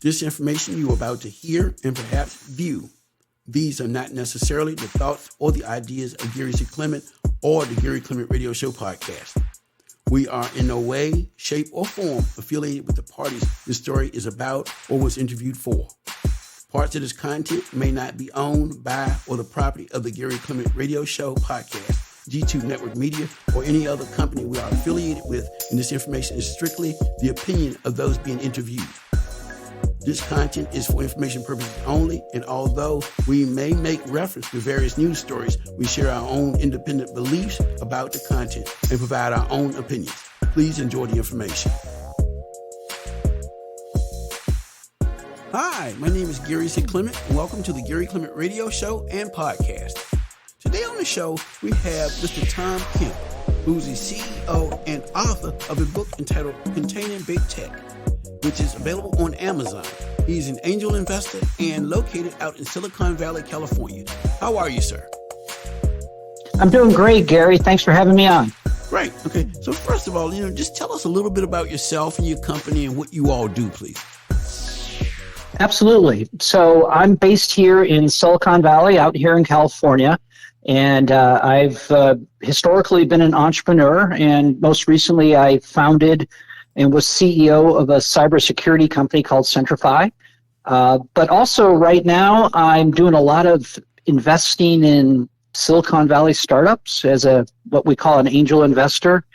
This information you are about to hear and perhaps view, these are not necessarily the thoughts or the ideas of Gary C.Clement or the Gary Clement Radio Show podcast. We are in no way, shape, or form affiliated with the parties this story is about or was interviewed for. Parts of this content may not be owned by or the property of the Gary Clement Radio Show podcast, G2 Network Media, or any other company we are affiliated with, and this information is strictly the opinion of those being interviewed. This content is for information purposes only, and although we may make reference to various news stories, we share our own independent beliefs about the content and provide our own opinions. Please enjoy the information. Hi, my name is Gary C.Clement, and welcome to the Gary Clement Radio Show and Podcast. Today on the show, we have Mr. Tom Kemp, who's the CEO and author of a book entitled Containing Big Tech, which is available on Amazon. He's an angel investor and located out in Silicon Valley, California. How are you, sir? I'm doing great, Gary. Thanks for having me on. Great. Okay. So first of all, just tell us a little bit about yourself and your company and what you all do, please. Absolutely. So I'm based here in Silicon Valley, out here in California. And I've historically been an entrepreneur. And most recently, I founded and was CEO of a cybersecurity company called Centrify. But also right now, I'm doing a lot of investing in Silicon Valley startups as what we call an angel investor.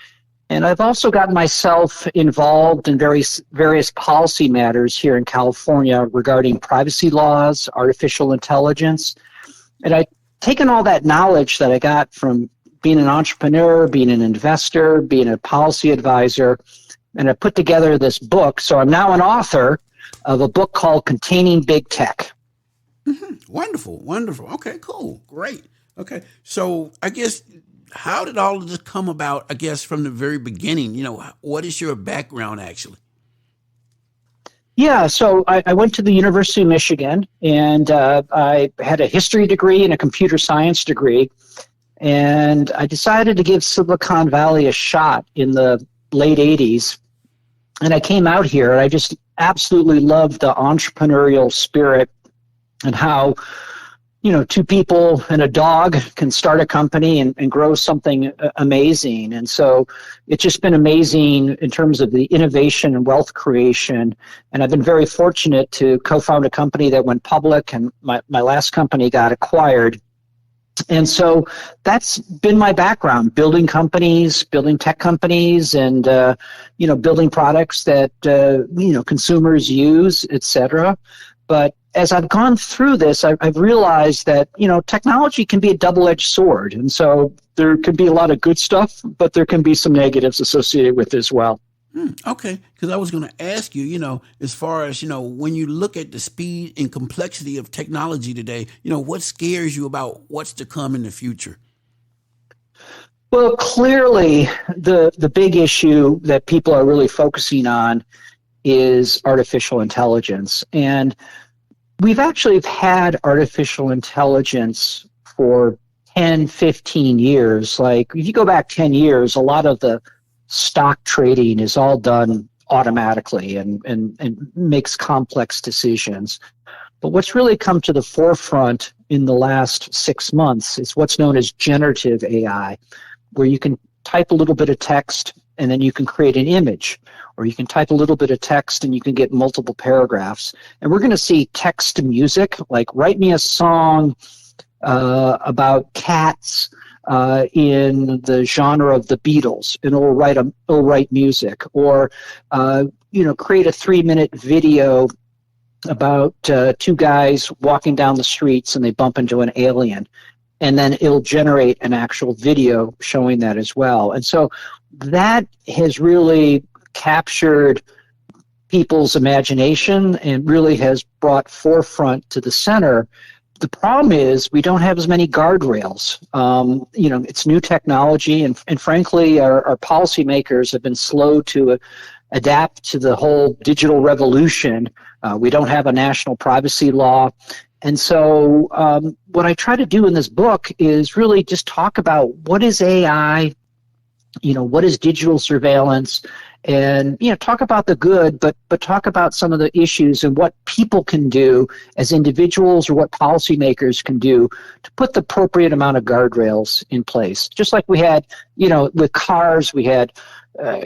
And I've also gotten myself involved in various policy matters here in California regarding privacy laws, artificial intelligence. And I've taken all that knowledge that I got from being an entrepreneur, being an investor, being a policy advisor, and I put together this book. So I'm now an author of a book called Containing Big Tech. Mm-hmm. Wonderful, wonderful. Okay, cool, great. Okay, so I guess, how did all of this come about, I guess, from the very beginning? What is your background, actually? Yeah, so I went to the University of Michigan, and I had a history degree and a computer science degree, and I decided to give Silicon Valley a shot in the late 80s. And I came out here, and I just absolutely loved the entrepreneurial spirit and how, two people and a dog can start a company and grow something amazing. And so it's just been amazing in terms of the innovation and wealth creation. And I've been very fortunate to co-found a company that went public, and my last company got acquired. And so that's been my background, building companies, building tech companies, and, building products that, consumers use, et cetera. But as I've gone through this, I've realized that, technology can be a double-edged sword. And so there can be a lot of good stuff, but there can be some negatives associated with it as well. Okay, because I was going to ask you, as far as, when you look at the speed and complexity of technology today, what scares you about what's to come in the future? Well, clearly, the big issue that people are really focusing on is artificial intelligence. And we've actually had artificial intelligence for 10, 15 years. Like, if you go back 10 years, a lot of the stock trading is all done automatically and makes complex decisions. But what's really come to the forefront in the last 6 months is what's known as generative AI, where you can type a little bit of text and then you can create an image, or you can type a little bit of text and you can get multiple paragraphs. And we're going to see text to music, like write me a song about cats in the genre of the Beatles, and it'll write music, or create a 3-minute video about two guys walking down the streets and they bump into an alien, and then it'll generate an actual video showing that as well. And so that has really captured people's imagination and really has brought forefront to the center. The problem is we don't have as many guardrails. It's new technology, and frankly, our policymakers have been slow to adapt to the whole digital revolution. We don't have a national privacy law. And so what I try to do in this book is really just talk about what is AI, What is digital surveillance, and talk about the good, but talk about some of the issues and what people can do as individuals or what policymakers can do to put the appropriate amount of guardrails in place. Just like we had, with cars, we had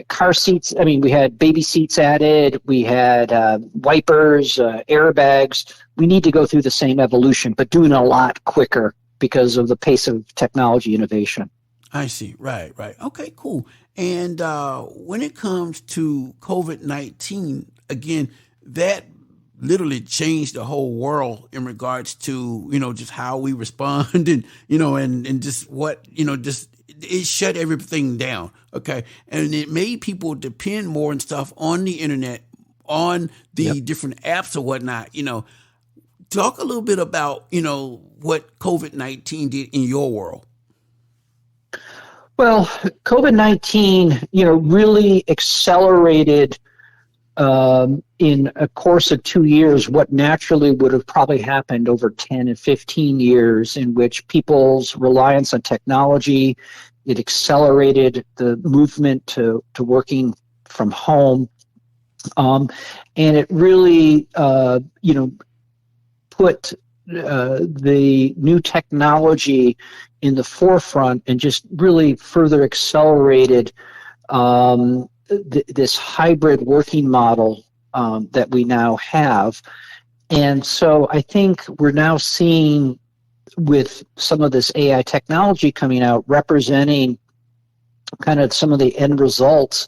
car seats. I mean, we had baby seats added. We had wipers, airbags. We need to go through the same evolution, but doing a lot quicker because of the pace of technology innovation. I see. Right, right. Okay, cool. And when it comes to COVID-19, again, that literally changed the whole world in regards to, just how we respond and, and just what, just it shut everything down. Okay. And it made people depend more and stuff on the internet, on the different apps or whatnot. Talk a little bit about, what COVID-19 did in your world. Well, COVID-19, really accelerated in a course of 2 years what naturally would have probably happened over 10 and 15 years, in which people's reliance on technology, it accelerated the movement to working from home. And it really, put the new technology in the forefront and just really further accelerated this hybrid working model that we now have. And so I think we're now seeing, with some of this AI technology coming out, representing kind of some of the end results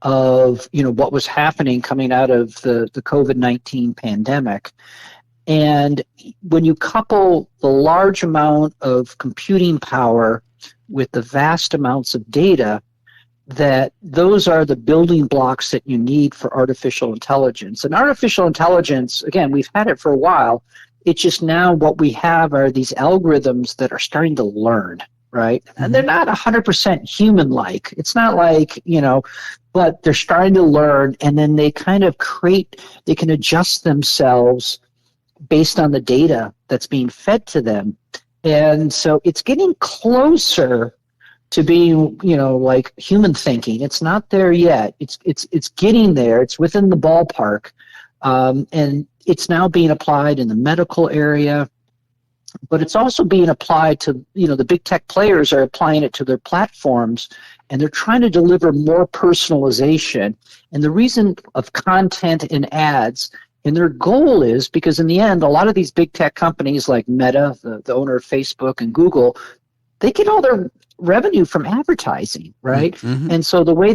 of what was happening coming out of the COVID-19 pandemic. And when you couple the large amount of computing power with the vast amounts of data, that those are the building blocks that you need for artificial intelligence. And artificial intelligence, again, we've had it for a while. It's just now what we have are these algorithms that are starting to learn, right? And they're not 100% human-like. It's not like, but they're starting to learn, and then they kind of they can adjust themselves based on the data that's being fed to them. And so it's getting closer to being, like human thinking. It's not there yet. It's getting there. It's within the ballpark. And it's now being applied in the medical area, but it's also being applied to, the big tech players are applying it to their platforms, and they're trying to deliver more personalization. And the reason of content and ads, and their goal is, because in the end, a lot of these big tech companies like Meta, the owner of Facebook, and Google, they get all their revenue from advertising, right? Mm-hmm. And so the way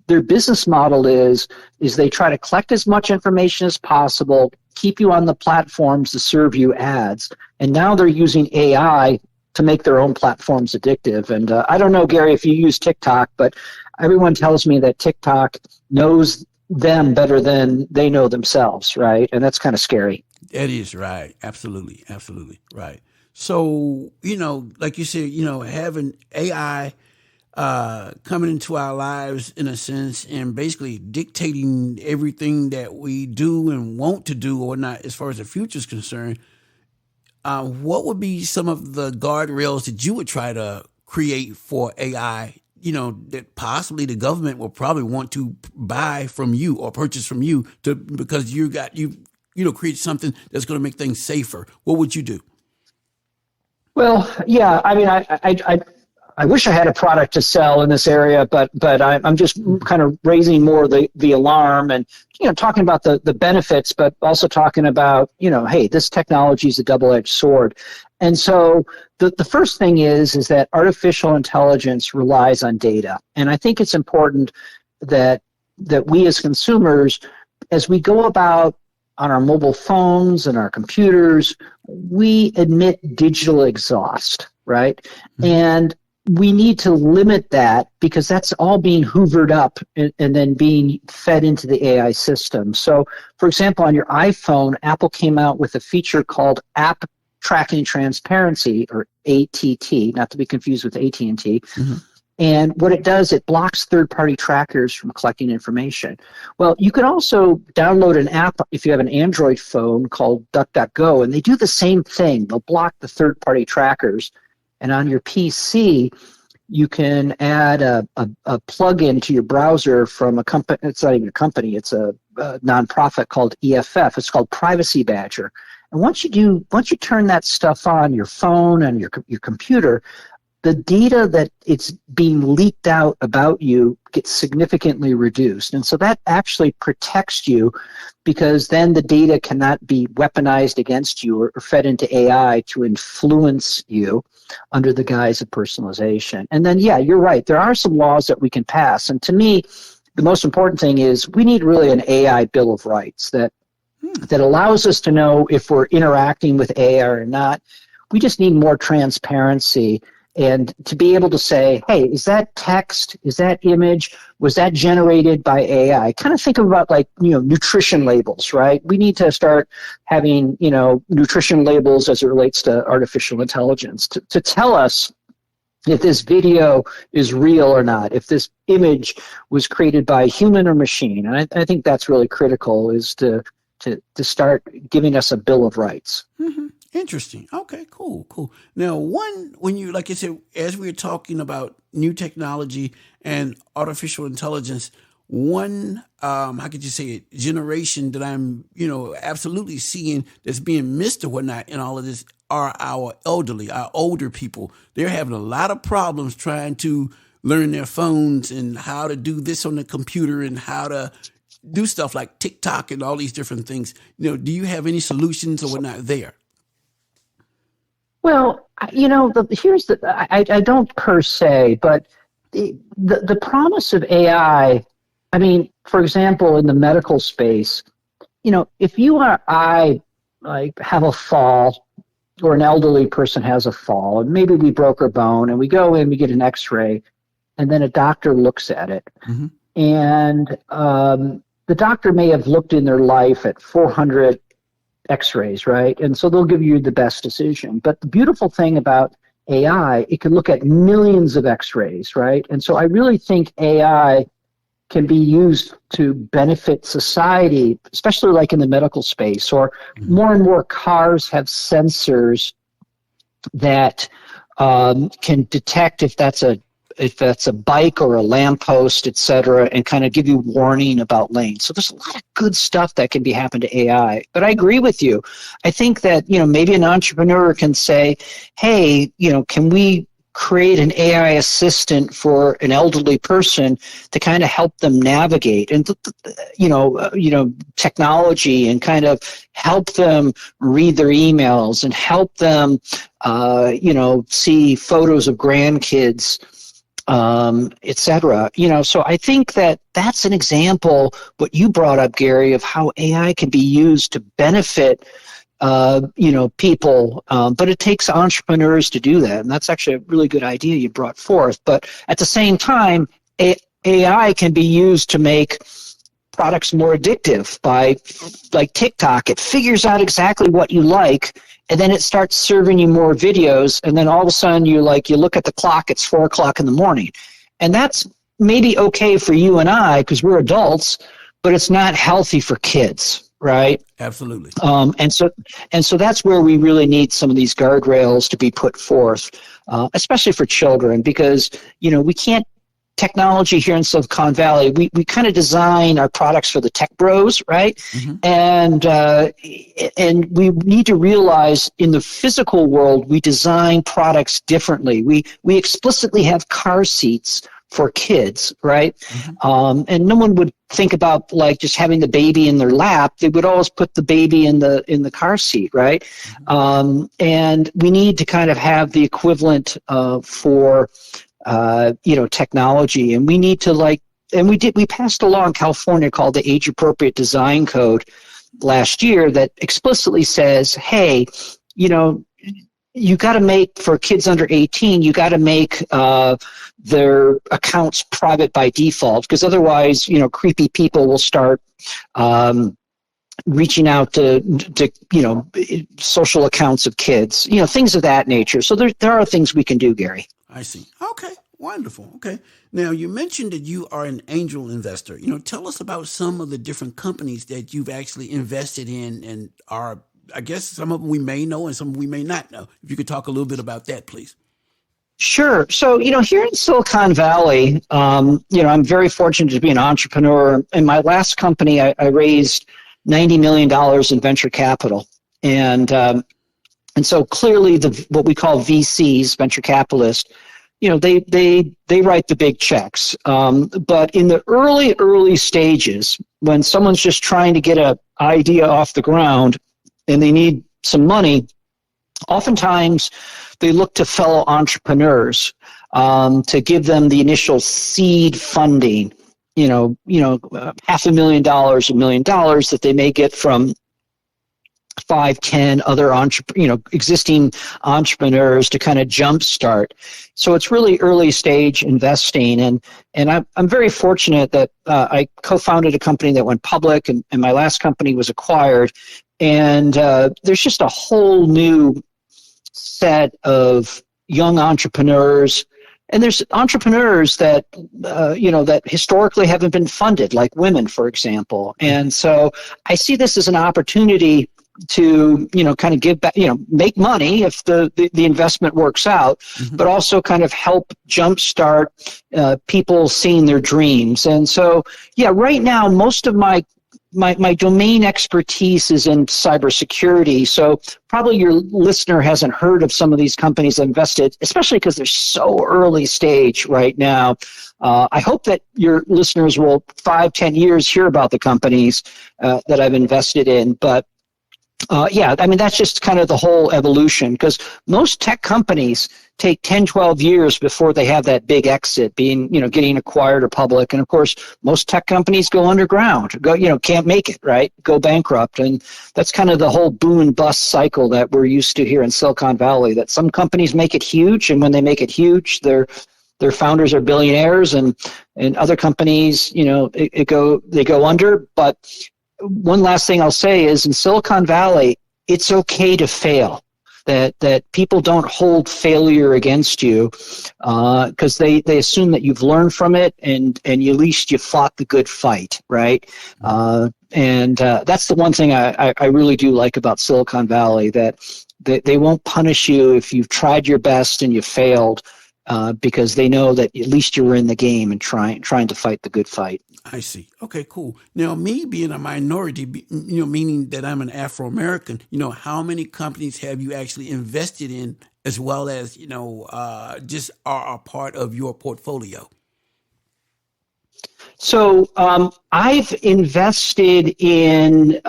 their business model is they try to collect as much information as possible, keep you on the platforms to serve you ads, and now they're using AI to make their own platforms addictive. And I don't know, Gary, if you use TikTok, but everyone tells me that TikTok knows them better than they know themselves, right? And that's kind of scary. That is right. Absolutely. Absolutely. Right. So, like you said, having AI coming into our lives in a sense and basically dictating everything that we do and want to do or not as far as the future is concerned, what would be some of the guardrails that you would try to create for AI, that possibly the government will probably want to buy from you or purchase from you because you create something that's going to make things safer? What would you do? Well, yeah, I mean, I wish I had a product to sell in this area, but I'm just kind of raising more the alarm and, talking about the benefits, but also talking about, hey, this technology is a double-edged sword. And so the first thing is that artificial intelligence relies on data. And I think it's important that we as consumers, as we go about on our mobile phones and our computers, we emit digital exhaust, right? Mm-hmm. And we need to limit that because that's all being hoovered up and then being fed into the AI system. So, for example, on your iPhone, Apple came out with a feature called App Tracking Transparency, or ATT, not to be confused with AT&T. Mm-hmm. And what it does, it blocks third-party trackers from collecting information. Well, you can also download an app if you have an Android phone called DuckDuckGo, and they do the same thing. They'll block the third-party trackers. And on your PC, you can add a plug-in to your browser from a company. It's not even a company. It's a nonprofit called EFF. It's called Privacy Badger. And once you turn that stuff on your phone and your computer, the data that it's being leaked out about you gets significantly reduced. And so that actually protects you, because then the data cannot be weaponized against you or fed into AI to influence you under the guise of personalization. And then, yeah, you're right. There are some laws that we can pass. And to me, the most important thing is we need really an AI Bill of Rights that allows us to know if we're interacting with AI or not. We just need more transparency and to be able to say, hey, is that text, is that image, was that generated by AI? Kind of think about like, nutrition labels, right? We need to start having, nutrition labels as it relates to artificial intelligence to tell us if this video is real or not, if this image was created by human or machine. And I think that's really critical, is to start giving us a Bill of Rights. Mm-hmm. Interesting. Okay, cool. Now, when you, like I said, as we were talking about new technology and artificial intelligence, one, how could you say it, generation that I'm, absolutely seeing that's being missed or whatnot in all of this are our elderly, our older people. They're having a lot of problems trying to learn their phones and how to do this on the computer and how to do stuff like TikTok and all these different things. Do you have any solutions or whatnot there? Well, I don't per se, but the promise of AI, I mean, for example, in the medical space, if you or I like have a fall, or an elderly person has a fall, and maybe we broke our bone, and we go in, we get an X-ray, and then a doctor looks at it, Mm-hmm. and the doctor may have looked in their life at 400 X-rays, right? And so they'll give you the best decision. But the beautiful thing about AI, it can look at millions of X-rays, right? And so I really think AI can be used to benefit society, especially like in the medical space, or more and more cars have sensors that can detect if that's a bike or a lamppost, et cetera, and kind of give you warning about lanes. So there's a lot of good stuff that can be happened to AI. But I agree with you. I think that, maybe an entrepreneur can say, hey, can we create an AI assistant for an elderly person to kind of help them navigate and, technology, and kind of help them read their emails and help them, see photos of grandkids, et cetera. So I think that that's an example, what you brought up, Gary, of how AI can be used to benefit people, but it takes entrepreneurs to do that. And that's actually a really good idea you brought forth. But at the same time, AI can be used to make products more addictive by, like TikTok. It figures out exactly what you like, and then it starts serving you more videos. And then all of a sudden you look at the clock, it's 4:00 in the morning. And that's maybe okay for you and I, because we're adults, but it's not healthy for kids. Right. Absolutely. And so that's where we really need some of these guardrails to be put forth, especially for children, because, we can't. Technology here in Silicon Valley, we kind of design our products for the tech bros, right? Mm-hmm. And we need to realize in the physical world, we design products differently. We explicitly have car seats for kids, right? Mm-hmm. And no one would think about like just having the baby in their lap. They would always put the baby in the car seat, right? Mm-hmm. And we need to kind of have the equivalent for technology, and we need to we passed a law in California called the Age Appropriate Design Code last year that explicitly says, hey, you got to make, for kids under 18, you got to make their accounts private by default, because otherwise, creepy people will start reaching out to social accounts of kids, things of that nature. So there are things we can do, Gary. I see. Okay. Wonderful. Okay. Now, you mentioned that you are an angel investor. Tell us about some of the different companies that you've actually invested in and I guess some of them we may know and some we may not know. If you could talk a little bit about that, please. Sure. So, here in Silicon Valley, I'm very fortunate to be an entrepreneur. In my last company, I raised $90 million in venture capital. And so clearly what we call VCs, venture capitalists, they write the big checks. But in the early stages, when someone's just trying to get an idea off the ground and they need some money, oftentimes they look to fellow entrepreneurs to give them the initial seed funding, $500,000, $1 million that they may get from 5, 10 other existing entrepreneurs to kind of jumpstart. So it's really early stage investing, and I'm very fortunate that I co-founded a company that went public, and my last company was acquired, and there's just a whole new set of young entrepreneurs. And there's entrepreneurs that, that historically haven't been funded, like women, for example. And so I see this as an opportunity to, kind of give back, make money if the investment works out, but also kind of help jumpstart people seeing their dreams. And so, right now, most of my domain expertise is in cybersecurity. So probably your listener hasn't heard of some of these companies that invested, especially because they're so early stage right now. I hope that your listeners will 5, 10 years hear about the companies that I've invested in. But that's just kind of the whole evolution, because most tech companies take 10, 12 years before they have that big exit, getting acquired or public. And of course, most tech companies go underground, can't make it, right? Go bankrupt. And that's kind of the whole boom and bust cycle that we're used to here in Silicon Valley, that some companies make it huge. And when they make it huge, their founders are billionaires, and other companies, they go under. But one last thing I'll say is, in Silicon Valley, it's okay to fail. That people don't hold failure against you because they assume that you've learned from it, and at least you fought the good fight, right? And that's the one thing I really do like about Silicon Valley, that they won't punish you if you've tried your best and you failed, because they know that at least you were in the game and trying to fight the good fight. I see. Okay, cool. Now, me being a minority, meaning that I'm an Afro-American, how many companies have you actually invested in, as well as, just are a part of your portfolio? So I've invested in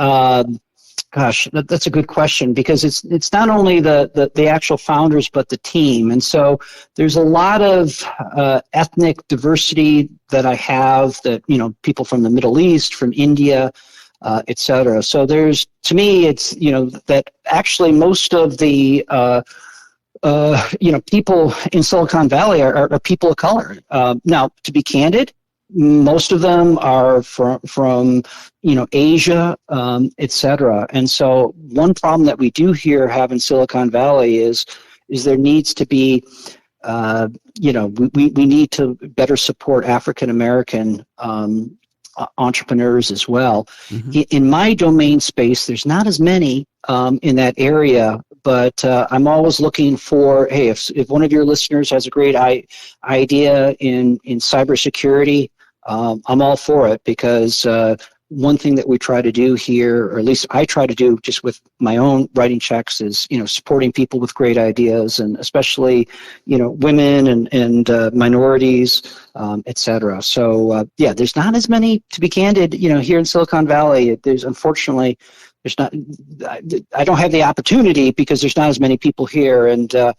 that's a good question, because it's not only the actual founders, but the team. And so there's a lot of ethnic diversity that I have, that, people from the Middle East, from India, et cetera. So to me, it's, that actually most of the, people in Silicon Valley are people of color. Now, to be candid, most of them are from Asia, et cetera. And so one problem that we do here have in Silicon Valley is there needs to be, we need to better support African American entrepreneurs as well. Mm-hmm. In my domain space, there's not as many in that area, but I'm always looking for, hey, if one of your listeners has a great idea in cybersecurity, I'm all for it, because one thing that we try to do here, or at least I try to do just with my own writing checks, is, supporting people with great ideas, and especially, women and minorities, et cetera. So, there's not as many, to be candid, here in Silicon Valley. Unfortunately, not, I don't have the opportunity, because there's not as many people here, but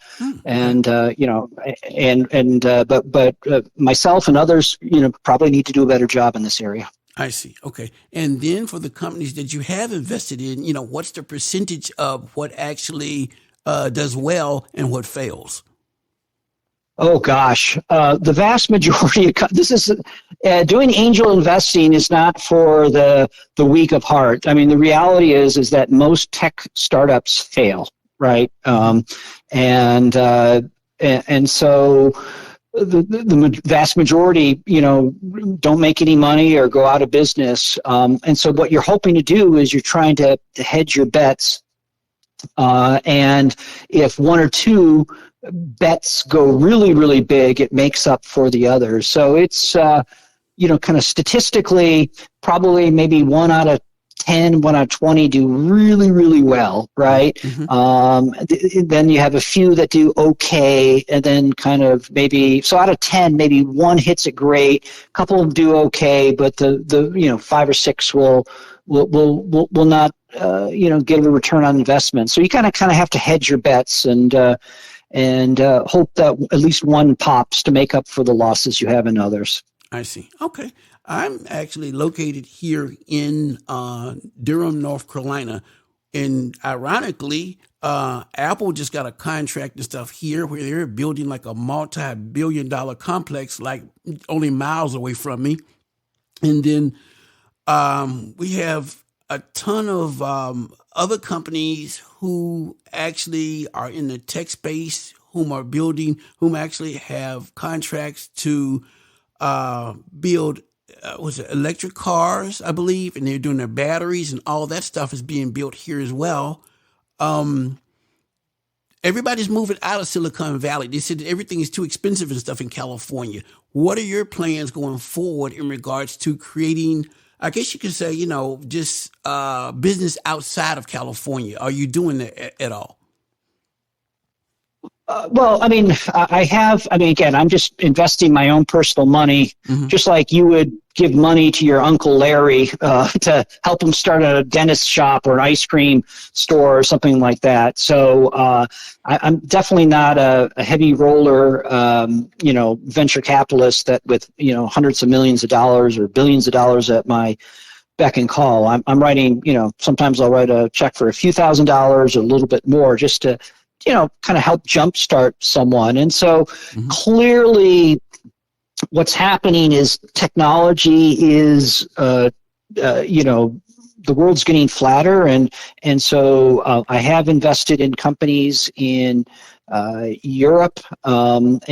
myself and others, probably need to do a better job in this area. I see. Okay. And then for the companies that you have invested in, what's the percentage of what actually does well and what fails? Oh gosh, the vast majority of this is doing angel investing is not for the weak of heart. I mean, the reality is that most tech startups fail, right? And so the vast majority, don't make any money or go out of business. And so what you're hoping to do is you're trying to hedge your bets. And if one or two bets go really, really big, it makes up for the others. So it's, kind of statistically, probably maybe 1 out of 10, 1 out of 20 do really, really well, right? Then you have a few that do okay, and then kind of maybe, so out of 10, maybe one hits it great, a couple of them do okay, but the 5 or 6 will not get a return on investment. So you kind of have to hedge your bets and hope that at least one pops to make up for the losses you have in others. I see. Okay. I'm actually located here in Durham, North Carolina. And ironically, Apple just got a contract and stuff here where they're building like a multi-billion-dollar complex like only miles away from me. And then we have a ton of other companies who actually are in the tech space, whom actually have contracts to build electric cars, I believe, and they're doing their batteries and all that stuff is being built here as well. Everybody's moving out of Silicon Valley. They said that everything is too expensive and stuff in California. What are your plans going forward in regards to creating, I guess you could say, just business outside of California? Are you doing that at all? Well, again, I'm just investing my own personal money, just like you would give money to your Uncle Larry to help him start a dentist shop or an ice cream store or something like that. So I'm definitely not a heavy roller, venture capitalist that with, hundreds of millions of dollars or billions of dollars at my beck and call. I'm writing, sometimes I'll write a check for a few $1,000s or a little bit more just to kind of help jumpstart someone. And so clearly what's happening is technology is, the world's getting flatter. And so I have invested in companies in Europe and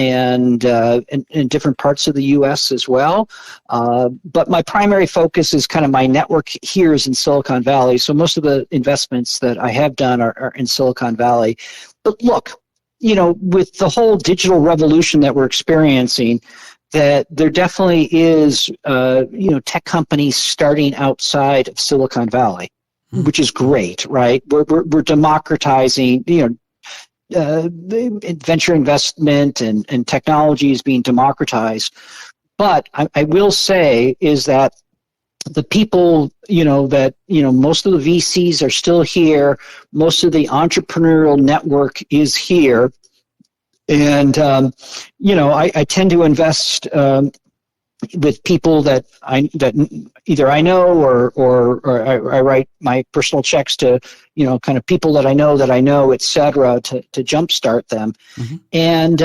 in different parts of the U.S. as well. But my primary focus is kind of my network here is in Silicon Valley. So most of the investments that I have done are in Silicon Valley. But look, with the whole digital revolution that we're experiencing, that there definitely is, tech companies starting outside of Silicon Valley, which is great, right? We're democratizing, venture investment and technology is being democratized. But I will say is that the people, most of the VCs are still here. Most of the entrepreneurial network is here. And, I tend to invest with people that either I know or I write my personal checks to, kind of people that I know, et cetera, to jumpstart them. And,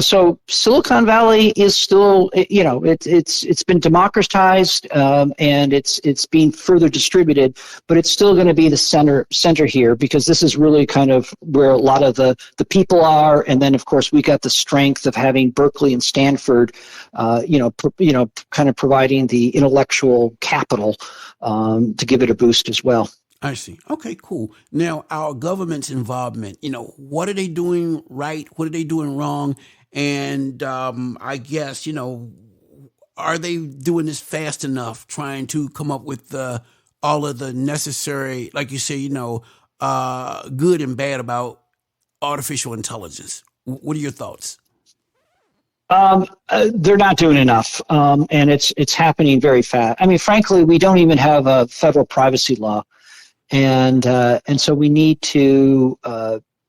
so Silicon Valley is still, it's been democratized and it's being further distributed, but it's still going to be the center here because this is really kind of where a lot of the people are. And then, of course, we got the strength of having Berkeley and Stanford, kind of providing the intellectual capital to give it a boost as well. I see. Okay, cool. Now, our government's involvement, what are they doing right? What are they doing wrong? And I guess, are they doing this fast enough, trying to come up with all of the necessary, like you say, good and bad about artificial intelligence? What are your thoughts? They're not doing enough, and it's happening very fast. I mean, frankly, we don't even have a federal privacy law. And so we need to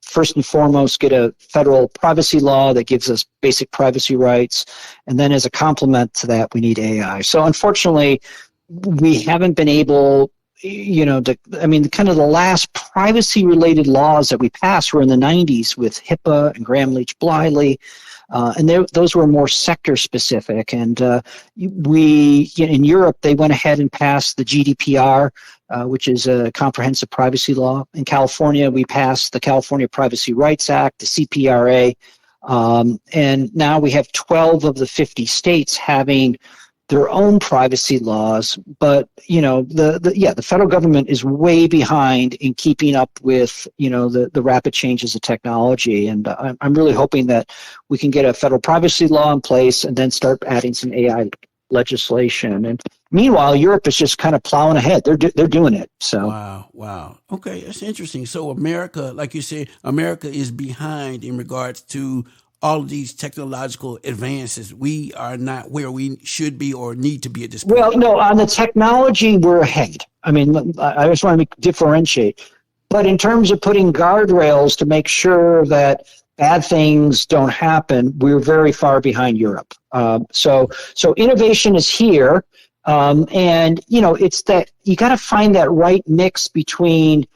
first and foremost get a federal privacy law that gives us basic privacy rights, and then as a complement to that, we need AI. So unfortunately, we haven't been able, kind of the last privacy-related laws that we passed were in the 90s with HIPAA and Gramm-Leach-Bliley. And those were more sector specific. And in Europe, they went ahead and passed the GDPR, which is a comprehensive privacy law. In California, we passed the California Privacy Rights Act, the CPRA. And now we have 12 of the 50 states having their own privacy laws, but the federal government is way behind in keeping up with the rapid changes of technology, and I'm really hoping that we can get a federal privacy law in place and then start adding some AI legislation. And meanwhile, Europe is just kind of plowing ahead. They're doing it. So wow. Okay, that's interesting. So America, like you said, America is behind in regards to all of these technological advances. We are not where we should be or need to be at this point. Well, no, on the technology, we're ahead. I mean, I just want to differentiate. But in terms of putting guardrails to make sure that bad things don't happen, we're very far behind Europe. So innovation is here, and it's that you got to find that right mix between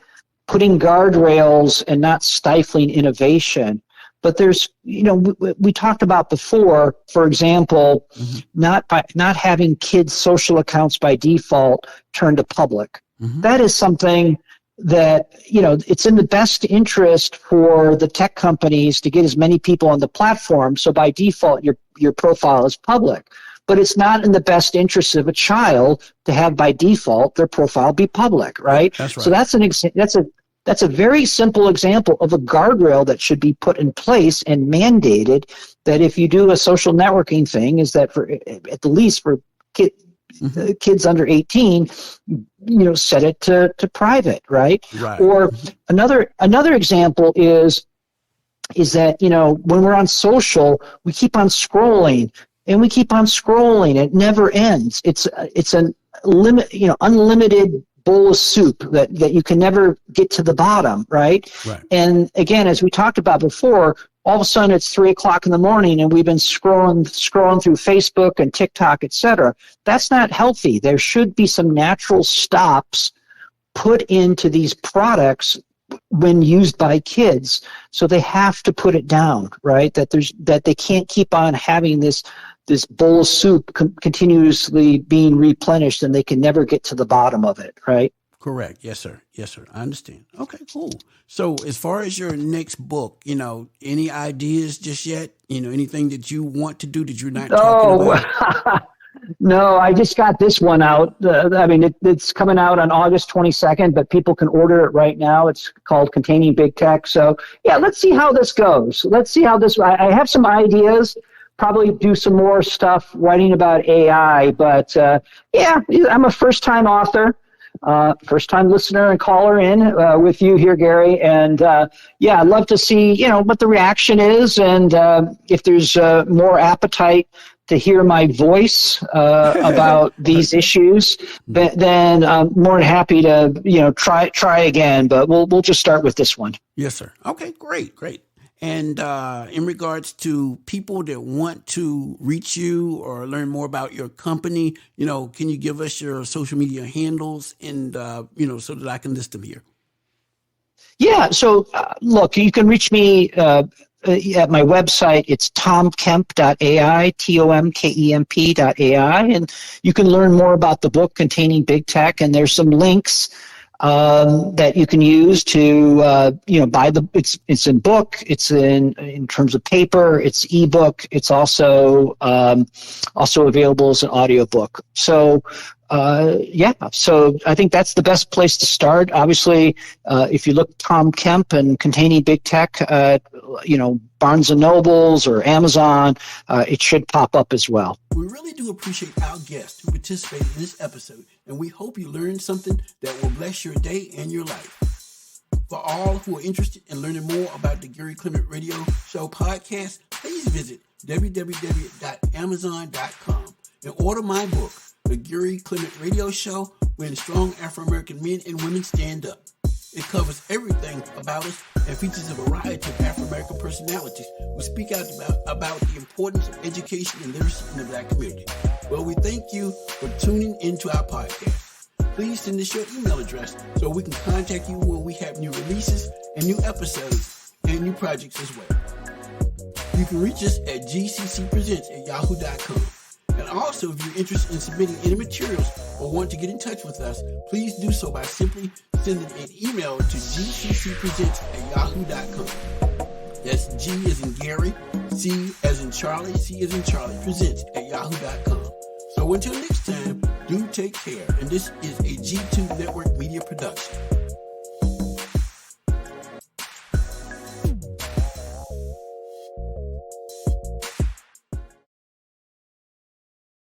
putting guardrails and not stifling innovation. But there's, we talked about before, for example, not having kids' social accounts by default turned to public. That is something that, it's in the best interest for the tech companies to get as many people on the platform. So by default, your profile is public. But it's not in the best interest of a child to have by default their profile be public, right? That's right. So that's a very simple example of a guardrail that should be put in place and mandated, that if you do a social networking thing, is that for at the least for kids under 18, set it to private, right? Or another example is that, when we're on social, we keep on scrolling and we keep on scrolling. It never ends. It's an unlimited bowl of soup that you can never get to the bottom, right? And again, as we talked about before, all of a sudden it's 3:00 in the morning and we've been scrolling through Facebook and TikTok, etc. That's not healthy. There should be some natural stops put into these products when used by kids. So they have to put it down, right? That they can't keep on having this bowl of soup continuously being replenished, and they can never get to the bottom of it, right? Correct. Yes, sir. I understand. Okay, cool. So as far as your next book, any ideas just yet? Anything that you want to do that you're not talking about? No, I just got this one out. It's coming out on August 22nd, but people can order it right now. It's called Containing Big Tech. So yeah, let's see how this goes. I have some ideas. Probably do some more stuff writing about AI, but I'm a first-time author, first-time listener and caller in with you here, Gary, and I'd love to see what the reaction is, and if there's more appetite to hear my voice about these issues, then I'm more than happy to try again. But we'll just start with this one. Yes, sir. Okay, great. And in regards to people that want to reach you or learn more about your company, can you give us your social media handles and, so that I can list them here? Yeah. So, look, you can reach me at my website. It's tomkemp.ai, TOMKEMP.ai. And you can learn more about the book Containing Big Tech. And there's some links that you can use to buy it's in book, it's in terms of paper, it's ebook, it's also available as an audiobook. So so I think that's the best place to start. Obviously, if you look Tom Kemp and Containing Big Tech, Barnes and Nobles or Amazon, it should pop up as well. We really do appreciate our guests who participated in this episode, and we hope you learned something that will bless your day and your life. For all who are interested in learning more about the Gary Clement Radio Show podcast, please visit www.amazon.com and order my book, The Gary Clement Radio Show, When Strong Afro-American Men and Women Stand Up. It covers everything about us and features a variety of Afro-American personalities who speak out about the importance of education and literacy in the Black community. Well, we thank you for tuning into our podcast. Please send us your email address so we can contact you when we have new releases and new episodes and new projects as well. You can reach us at gccpresents@yahoo.com. And also, if you're interested in submitting any materials or want to get in touch with us, please do so by simply sending an email to gccpresents@yahoo.com. That's G as in Gary, C as in Charlie, presents@yahoo.com. So until next time, do take care. And this is a G2 Network Media production.